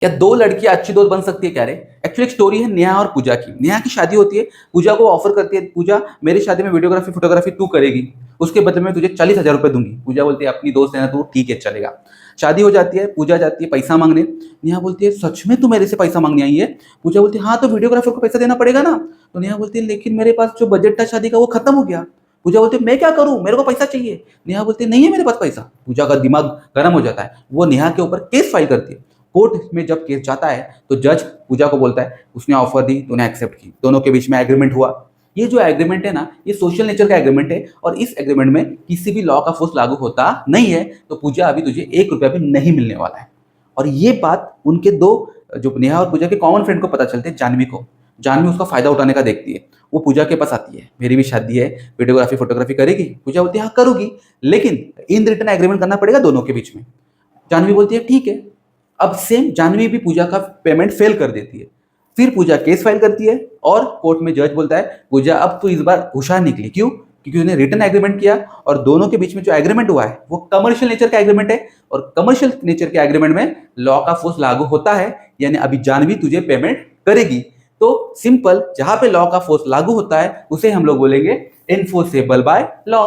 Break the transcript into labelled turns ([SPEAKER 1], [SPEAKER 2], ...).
[SPEAKER 1] क्या दो लड़कियां अच्छी दोस्त बन सकती है क्या रे? एक्चुअली एक स्टोरी है नेहा और पूजा की। नेहा की शादी होती है, पूजा को ऑफर करती है, पूजा मेरी शादी में वीडियोग्राफी फोटोग्राफी तू करेगी, उसके बदले में तुझे 40,000 रुपए दूंगी। पूजा बोलती है अपनी दोस्त है ना तू, ठीक है चलेगा। शादी हो जाती है, पूजा जाती है पैसा मांगने। नेहा बोलती है सच में तू मेरे से पैसा मांगने आई है? पूजा बोलती है हाँ, तो वीडियोग्राफर को पैसा देना पड़ेगा ना। तो नेहा बोलती है लेकिन मेरे पास जो बजट था शादी का वो खत्म हो गया। पूजा बोलती है मैं क्या करूं, मेरे को पैसा चाहिए। नेहा बोलती है नहीं है मेरे पास पैसा। पूजा का दिमाग गर्म हो जाता है, वो नेहा के ऊपर केस फाइल करती है। कोर्ट में जब केस जाता है तो जज पूजा को बोलता है उसने ऑफर दी, तूने एक्सेप्ट की, दोनों के बीच में एग्रीमेंट हुआ। ये जो एग्रीमेंट है ना, ये सोशल नेचर का एग्रीमेंट है और इस एग्रीमेंट में किसी भी लॉ का फोर्स लागू होता नहीं है। तो पूजा अभी तुझे 1 रुपया भी नहीं मिलने वाला है। और ये बात उनके दो, जो नेहा और पूजा के कॉमन फ्रेंड को पता चलते हैं, जानवी को। जानवी उसका फायदा उठाने का देखती है। वो पूजा के पास आती है, मेरी भी शादी है, वीडियोग्राफी फोटोग्राफी करेगी? पूजा बोलती है हाँ करूंगी, लेकिन इन रिटर्न एग्रीमेंट करना पड़ेगा दोनों के बीच में। जानवी बोलती है ठीक है। अब सेम जानवी भी पूजा का पेमेंट फेल कर देती है। फिर पूजा केस फाइल करती है और कोर्ट में जज बोलता है पूजा अब तो इस बार होशियार निकली। क्यों? क्योंकि उसने रिटर्न एग्रीमेंट किया और दोनों के बीच में जो एग्रीमेंट हुआ है वो कमर्शियल नेचर का एग्रीमेंट है, और कमर्शियल नेचर के एग्रीमेंट में लॉ का फोर्स लागू होता है, यानी अभी जानवी तुझे पेमेंट करेगी। तो सिंपल, जहां पे लॉ का फोर्स लागू होता है उसे हम लोग बोलेंगे एनफोर्सेबल बाय लॉ।